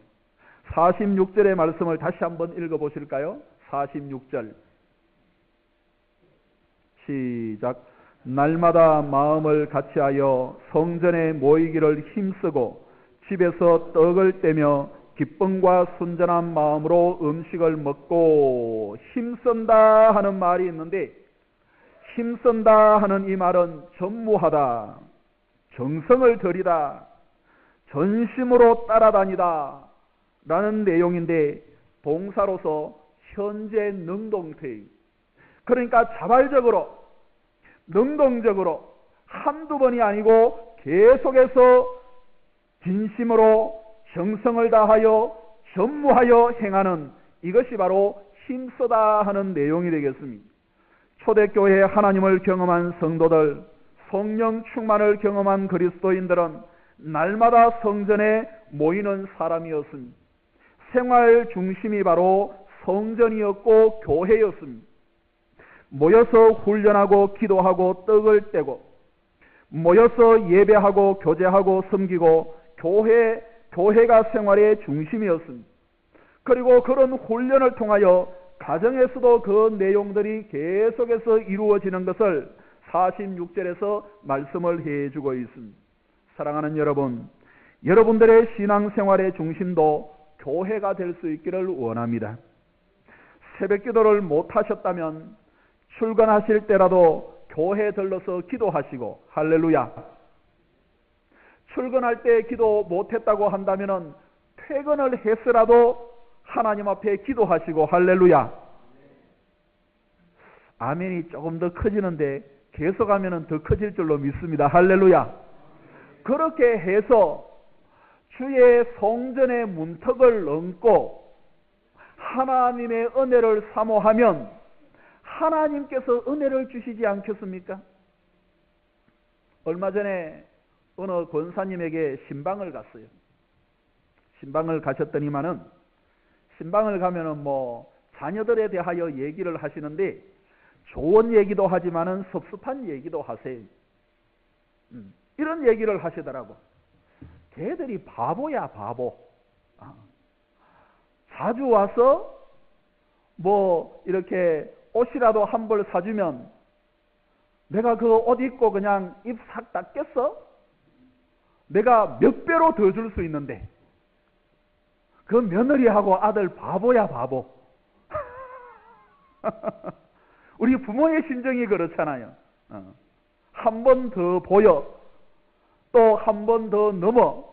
46절의 말씀을 다시 한번 읽어보실까요? 46절 시작. 날마다 마음을 같이하여 성전에 모이기를 힘쓰고 집에서 떡을 떼며 기쁨과 순전한 마음으로 음식을 먹고 힘쓴다 하는 말이 있는데 힘쓴다 하는 이 말은 전무하다, 정성을 들이다, 전심으로 따라다니다 라는 내용인데 동사로서 현재 능동태, 그러니까 자발적으로 능동적으로 한두 번이 아니고 계속해서 진심으로 정성을 다하여 전무하여 행하는 이것이 바로 힘쓰다 하는 내용이 되겠습니다. 초대교회에 하나님을 경험한 성도들, 성령 충만을 경험한 그리스도인들은 날마다 성전에 모이는 사람이었습니다. 생활 중심이 바로 성전이었고 교회였습니다. 모여서 훈련하고 기도하고 떡을 떼고 모여서 예배하고 교제하고 섬기고 교회가 생활의 중심이었습니다. 그리고 그런 훈련을 통하여 가정에서도 그 내용들이 계속해서 이루어지는 것을 46절에서 말씀을 해주고 있습니다. 사랑하는 여러분, 여러분들의 신앙생활의 중심도 교회가 될 수 있기를 원합니다. 새벽기도를 못하셨다면 출근하실 때라도 교회 들러서 기도하시고 할렐루야. 출근할 때 기도 못했다고 한다면 퇴근을 했으라도 하나님 앞에 기도하시고 할렐루야. 아멘이 조금 더 커지는데 계속하면 더 커질 줄로 믿습니다. 할렐루야. 그렇게 해서 주의 성전의 문턱을 넘고 하나님의 은혜를 사모하면 하나님께서 은혜를 주시지 않겠습니까? 얼마 전에 어느 권사님에게 신방을 갔어요. 신방을 가셨더니만은 신방을 가면은 뭐 자녀들에 대하여 얘기를 하시는데 좋은 얘기도 하지만은 섭섭한 얘기도 하세요. 이런 얘기를 하시더라고. 걔들이 바보야, 바보. 자주 와서 뭐 이렇게 옷이라도 한 벌 사주면 내가 그 옷 입고 그냥 입 싹 닦겠어? 내가 몇 배로 더 줄 수 있는데 그 며느리하고 아들 바보야, 바보. 우리 부모의 심정이 그렇잖아요. 한 번 더 보여, 또 한 번 더 넘어,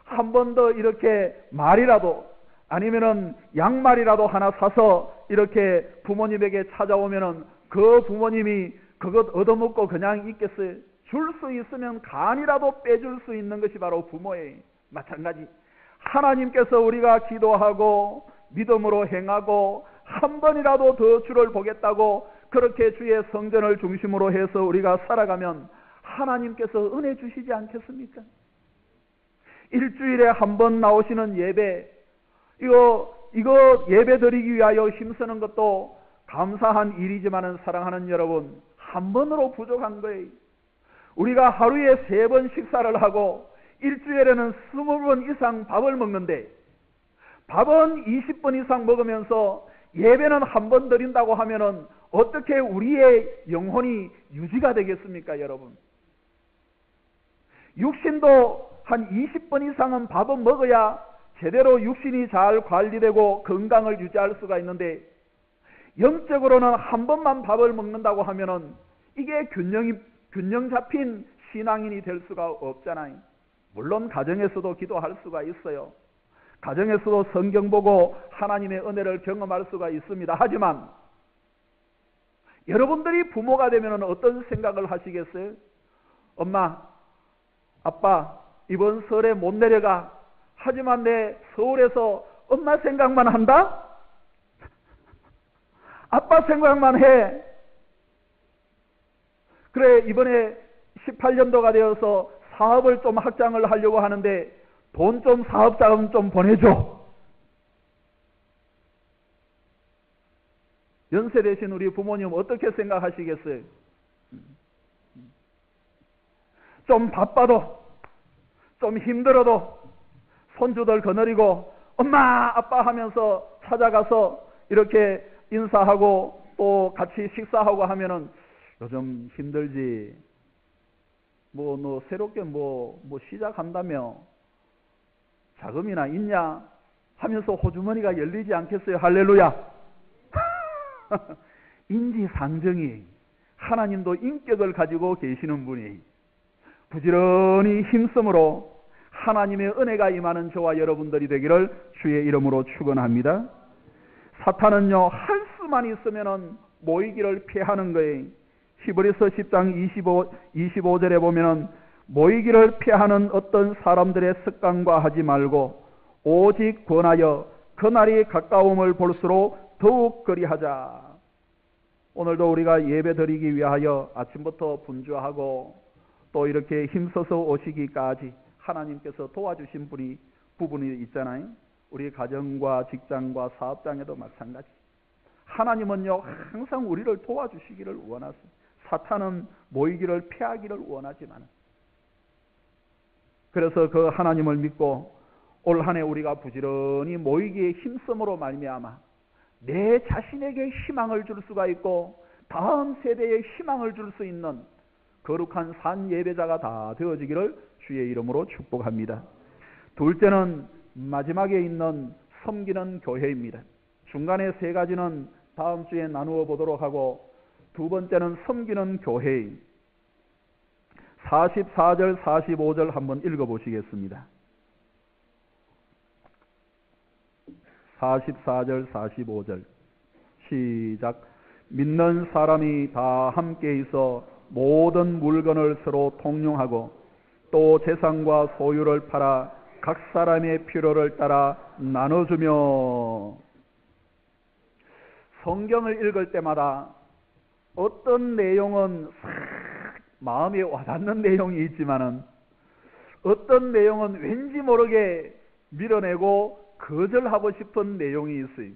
한 번 더 이렇게 말이라도 아니면은 양말이라도 하나 사서 이렇게 부모님에게 찾아오면은 그 부모님이 그것 얻어먹고 그냥 있겠어요? 줄 수 있으면 간이라도 빼줄 수 있는 것이 바로 부모의 마찬가지. 하나님께서 우리가 기도하고 믿음으로 행하고 한 번이라도 더 주를 보겠다고 그렇게 주의 성전을 중심으로 해서 우리가 살아가면 하나님께서 은혜 주시지 않겠습니까? 일주일에 한 번 나오시는 예배, 이거 예배 드리기 위하여 힘쓰는 것도 감사한 일이지만은 사랑하는 여러분, 한 번으로 부족한 거예요. 우리가 하루에 3번 식사를 하고 일주일에는 20번 이상 밥을 먹는데 밥은 20번 이상 먹으면서 예배는 한 번 드린다고 하면은 어떻게 우리의 영혼이 유지가 되겠습니까, 여러분? 육신도 한 20번 이상은 밥은 먹어야 제대로 육신이 잘 관리되고 건강을 유지할 수가 있는데 영적으로는 한 번만 밥을 먹는다고 하면은 이게 균형 잡힌 신앙인이 될 수가 없잖아요. 물론 가정에서도 기도할 수가 있어요. 가정에서도 성경 보고 하나님의 은혜를 경험할 수가 있습니다. 하지만 여러분들이 부모가 되면 어떤 생각을 하시겠어요? 엄마, 아빠, 이번 설에 못 내려가. 하지만 내 서울에서 엄마 생각만 한다? 아빠 생각만 해. 그래, 이번에 18년도가 되어서 사업을 좀 확장을 하려고 하는데 돈 좀 사업자금 좀 보내줘. 연세 되신 우리 부모님 어떻게 생각하시겠어요? 좀 바빠도 좀 힘들어도 손주들 거느리고 엄마 아빠 하면서 찾아가서 이렇게 인사하고 또 같이 식사하고 하면은 요즘 힘들지. 뭐 너 새롭게 뭐 시작한다며 자금이나 있냐 하면서 호주머니가 열리지 않겠어요? 할렐루야. 인지상정이 하나님도 인격을 가지고 계시는 분이 부지런히 힘쓰므로 하나님의 은혜가 임하는 저와 여러분들이 되기를 주의 이름으로 축원합니다. 사탄은요 할 수만 있으면은 모이기를 피하는 거예요. 히브리서 10장 25절에 보면은 모이기를 피하는 어떤 사람들의 습관과 하지 말고 오직 권하여 그날이 가까움을 볼수록 더욱 그리하자. 오늘도 우리가 예배 드리기 위하여 아침부터 분주하고 또 이렇게 힘써서 오시기까지 하나님께서 도와주신 부분이 있잖아요. 우리 가정과 직장과 사업장에도 마찬가지. 하나님은요 항상 우리를 도와주시기를 원하세요. 사탄은 모이기를 피하기를 원하지만 그래서 그 하나님을 믿고 올 한 해 우리가 부지런히 모이기에 힘쓰므로 말미암아 내 자신에게 희망을 줄 수가 있고 다음 세대에 희망을 줄 수 있는 거룩한 산 예배자가 다 되어지기를 주의 이름으로 축복합니다. 둘째는 마지막에 있는 섬기는 교회입니다. 중간에 3가지는 다음 주에 나누어 보도록 하고 두 번째는 섬기는 교회. 44절 45절 한번 읽어보시겠습니다. 44절 45절 시작. 믿는 사람이 다 함께 있어 모든 물건을 서로 통용하고 또 재산과 소유를 팔아 각 사람의 필요를 따라 나눠주며. 성경을 읽을 때마다 어떤 내용은 마음에 와닿는 내용이 있지만은 어떤 내용은 왠지 모르게 밀어내고 거절하고 싶은 내용이 있어요.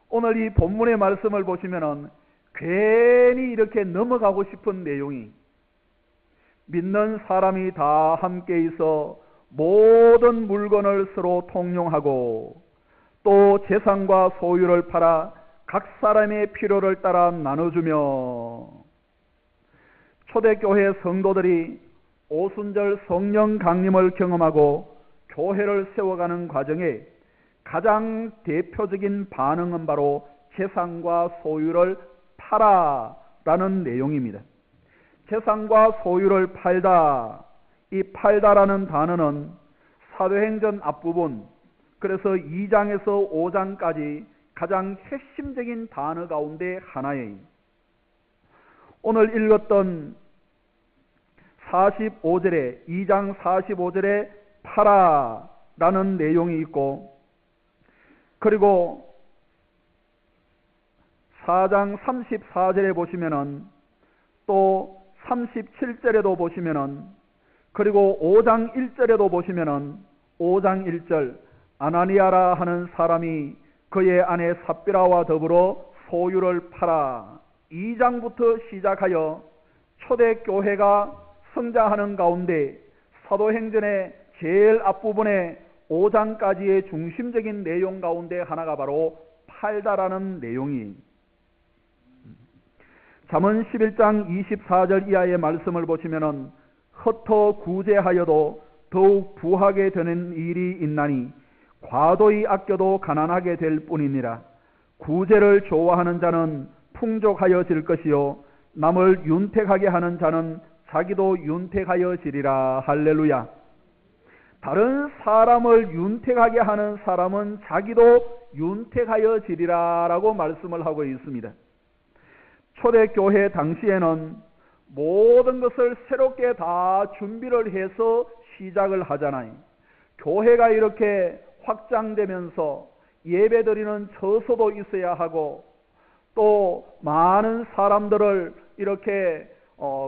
오늘 이 본문의 말씀을 보시면은 괜히 이렇게 넘어가고 싶은 내용이, 믿는 사람이 다 함께 있어 모든 물건을 서로 통용하고 또 재산과 소유를 팔아 각 사람의 필요를 따라 나눠주며, 초대교회 성도들이 오순절 성령 강림을 경험하고 교회를 세워가는 과정에 가장 대표적인 반응은 바로 재산과 소유를 팔아라는 내용입니다. 재산과 소유를 팔다, 이 팔다라는 단어는 사도행전 앞부분, 그래서 2장에서 5장까지 가장 핵심적인 단어 가운데 하나예요. 오늘 읽었던 45절에, 2장 45절에 팔아라는 내용이 있고, 그리고 4장 34절에 보시면은, 또 37절에도 보시면은, 그리고 5장 1절에도 보시면은 5장 1절, 아나니아라 하는 사람이 그의 아내 삽비라와 더불어 소유를 팔아, 2장부터 시작하여 초대교회가 성장하는 가운데 사도행전의 제일 앞부분에 5장까지의 중심적인 내용 가운데 하나가 바로 팔다라는 내용이, 잠언 11장 24절 이하의 말씀을 보시면은 흩어 구제하여도 더욱 부하게 되는 일이 있나니 과도히 아껴도 가난하게 될 뿐이니라. 구제를 좋아하는 자는 풍족하여질 것이요 남을 윤택하게 하는 자는 자기도 윤택하여지리라. 할렐루야. 다른 사람을 윤택하게 하는 사람은 자기도 윤택하여지리라 라고 말씀을 하고 있습니다. 초대교회 당시에는 모든 것을 새롭게 다 준비를 해서 시작을 하잖아요. 교회가 이렇게 확장되면서 예배드리는 처소도 있어야 하고, 또 많은 사람들을 이렇게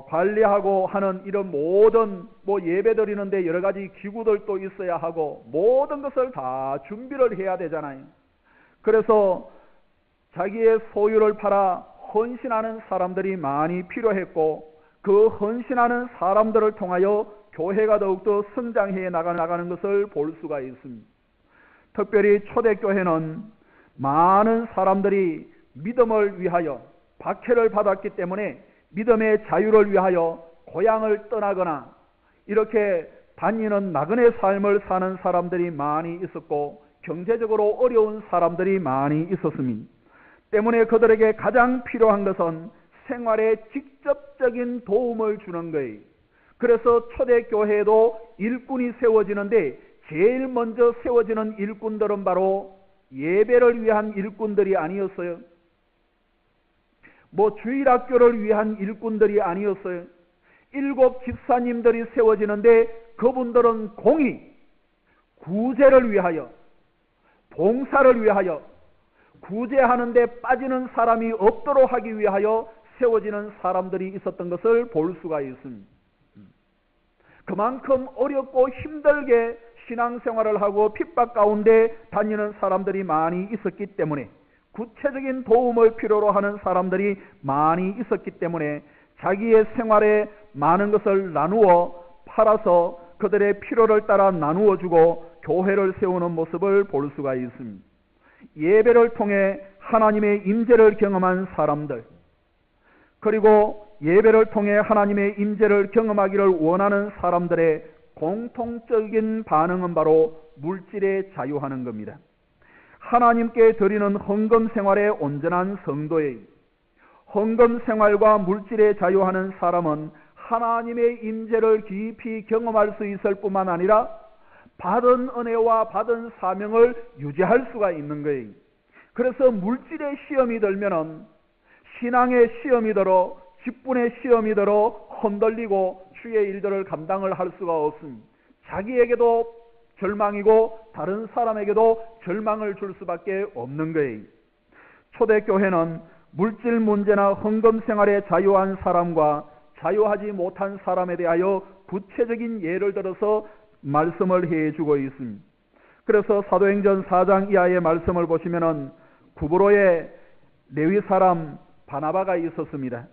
관리하고 하는 이런 모든 예배드리는데 여러 가지 기구들도 있어야 하고, 모든 것을 다 준비를 해야 되잖아요. 그래서 자기의 소유를 팔아 헌신하는 사람들이 많이 필요했고, 그 헌신하는 사람들을 통하여 교회가 더욱더 성장해 나가는 것을 볼 수가 있습니다. 특별히 초대교회는 많은 사람들이 믿음을 위하여 박해를 받았기 때문에 믿음의 자유를 위하여 고향을 떠나거나 이렇게 다니는 나그네 삶을 사는 사람들이 많이 있었고, 경제적으로 어려운 사람들이 많이 있었습니다. 때문에 그들에게 가장 필요한 것은 생활에 직접적인 도움을 주는 거예요. 그래서 초대교회에도 일꾼이 세워지는데 제일 먼저 세워지는 일꾼들은 바로 예배를 위한 일꾼들이 아니었어요. 주일학교를 위한 일꾼들이 아니었어요. 7 집사님들이 세워지는데 그분들은 공의, 구제를 위하여, 봉사를 위하여, 구제하는데 빠지는 사람이 없도록 하기 위하여 세워지는 사람들이 있었던 것을 볼 수가 있습니다. 그만큼 어렵고 힘들게 신앙생활을 하고 핍박 가운데 다니는 사람들이 많이 있었기 때문에, 구체적인 도움을 필요로 하는 사람들이 많이 있었기 때문에 자기의 생활에 많은 것을 나누어 팔아서 그들의 필요를 따라 나누어 주고 교회를 세우는 모습을 볼 수가 있습니다. 예배를 통해 하나님의 임재를 경험한 사람들, 그리고 예배를 통해 하나님의 임재를 경험하기를 원하는 사람들의 공통적인 반응은 바로 물질에 자유하는 겁니다. 하나님께 드리는 헌금 생활에 온전한 성도의 헌금 생활과 물질에 자유하는 사람은 하나님의 임재를 깊이 경험할 수 있을 뿐만 아니라 받은 은혜와 받은 사명을 유지할 수가 있는 거예요. 그래서 물질의 시험이 들면은, 신앙의 시험이 들어, 직분의 시험이 들어 흔들리고 주의 일들을 감당을 할 수가 없습니다. 자기에게도 절망이고 다른 사람에게도 절망을 줄 수밖에 없는 거예요. 초대교회는 물질 문제나 헌금 생활에 자유한 사람과 자유하지 못한 사람에 대하여 구체적인 예를 들어서 말씀을 해주고 있습니다. 그래서 사도행전 4장 이하의 말씀을 보시면은 구브로에 레위 사람 바나바가 있었습니다.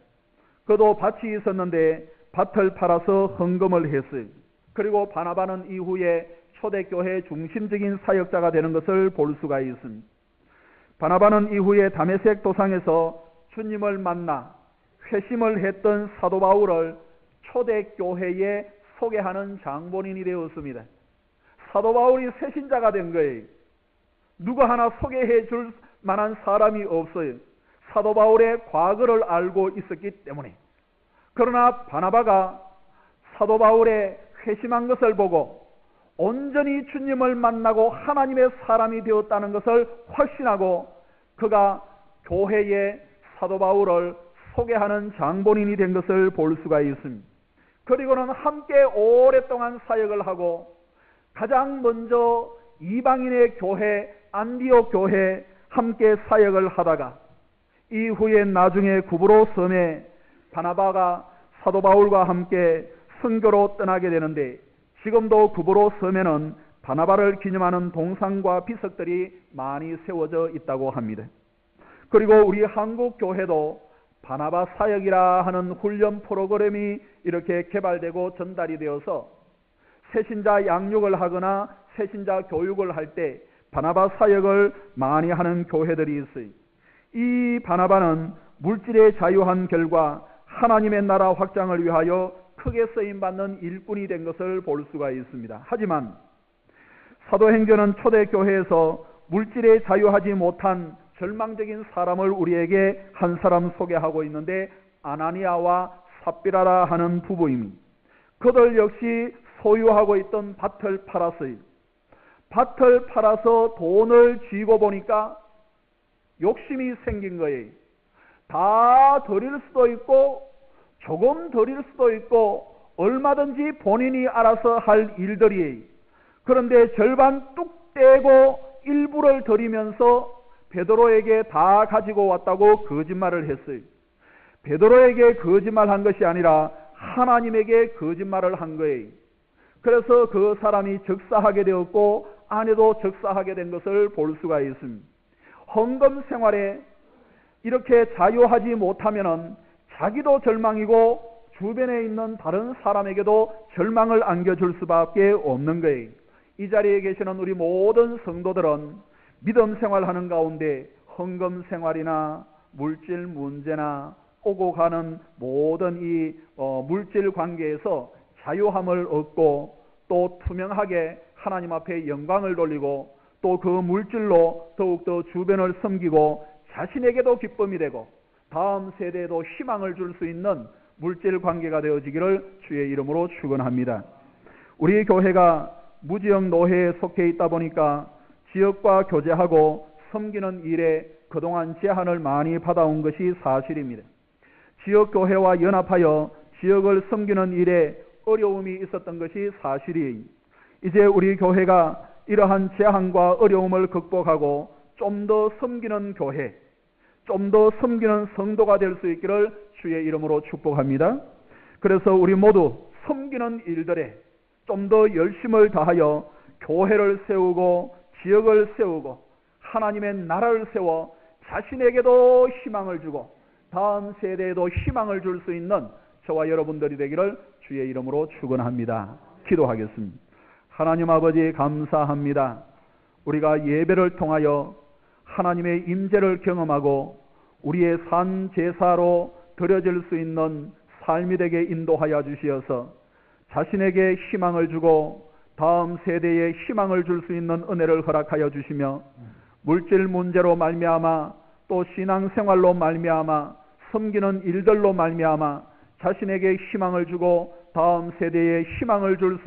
그도 밭이 있었는데 밭을 팔아서 헌금을 했어요. 그리고 바나바는 이후에 초대교회 중심적인 사역자가 되는 것을 볼 수가 있습니다. 바나바는 이후에 다메섹 도상에서 주님을 만나 회심을 했던 사도 바울을 초대교회에 소개하는 장본인이 되었습니다. 사도 바울이 새신자가 된 거예요. 누가 하나 소개해 줄 만한 사람이 없어요. 사도 바울의 과거를 알고 있었기 때문에. 그러나 바나바가 사도 바울의 회심한 것을 보고 온전히 주님을 만나고 하나님의 사람이 되었다는 것을 확신하고 그가 교회에 사도 바울을 소개하는 장본인이 된 것을 볼 수가 있습니다. 그리고는 함께 오랫동안 사역을 하고 가장 먼저 이방인의 교회 안디옥 교회 함께 사역을 하다가 이후에 나중에 구브로 섬에 바나바가 사도 바울과 함께 선교로 떠나게 되는데 지금도 구브로 섬에는 바나바를 기념하는 동상과 비석들이 많이 세워져 있다고 합니다. 그리고 우리 한국 교회도 바나바 사역이라 하는 훈련 프로그램이 이렇게 개발되고 전달이 되어서 새신자 양육을 하거나 새신자 교육을 할 때 바나바 사역을 많이 하는 교회들이 있어요. 이 바나바는 물질에 자유한 결과 하나님의 나라 확장을 위하여 크게 쓰임받는 일꾼이 된 것을 볼 수가 있습니다. 하지만 사도행전은 초대교회에서 물질에 자유하지 못한 절망적인 사람을 우리에게 한 사람 소개하고 있는데 아나니아와 삽비라라 하는 부부입니다. 그들 역시 소유하고 있던 밭을 팔았어요. 밭을 팔아서 돈을 쥐고 보니까 욕심이 생긴 거예요. 다 드릴 수도 있고 조금 드릴 수도 있고 얼마든지 본인이 알아서 할 일들이에요. 그런데 절반 뚝 떼고 일부를 드리면서 베드로에게 다 가지고 왔다고 거짓말을 했어요. 베드로에게 거짓말한 것이 아니라 하나님에게 거짓말을 한 거예요. 그래서 그 사람이 적사하게 되었고 아내도 적사하게 된 것을 볼 수가 있습니다. 헌금 생활에 이렇게 자유하지 못하면은 자기도 절망이고 주변에 있는 다른 사람에게도 절망을 안겨줄 수밖에 없는 거예요. 이 자리에 계시는 우리 모든 성도들은 믿음 생활하는 가운데 헌금 생활이나 물질 문제나 오고 가는 모든 이 물질 관계에서 자유함을 얻고 또 투명하게 하나님 앞에 영광을 돌리고 또 그 물질로 더욱더 주변을 섬기고 자신에게도 기쁨이 되고 다음 세대에도 희망을 줄 수 있는 물질 관계가 되어지기를 주의 이름으로 축원합니다. 우리 교회가 무지역 노회에 속해 있다 보니까 지역과 교제하고 섬기는 일에 그동안 제한을 많이 받아온 것이 사실입니다. 지역교회와 연합하여 지역을 섬기는 일에 어려움이 있었던 것이 사실이에요. 이제 우리 교회가 이러한 제한과 어려움을 극복하고 좀 더 섬기는 교회, 좀 더 섬기는 성도가 될 수 있기를 주의 이름으로 축복합니다. 그래서 우리 모두 섬기는 일들에 좀 더 열심을 다하여 교회를 세우고 지역을 세우고 하나님의 나라를 세워 자신에게도 희망을 주고 다음 세대에도 희망을 줄 수 있는 저와 여러분들이 되기를 주의 이름으로 축원합니다. 기도하겠습니다. 하나님 아버지 감사합니다. 우리가 예배를 통하여 하나님의 임재를 경험하고 우리의 산 제사로 드려질 수 있는 삶이 되게 인도하여 주시어서 자신에게 희망을 주고 다음 세대에 희망을 줄 수 있는 은혜를 허락하여 주시며 물질 문제로 말미암아 또 신앙생활로 말미암아 섬기는 일들로 말미암아 자신에게 희망을 주고 다음 세대에 희망을 줄 수 있는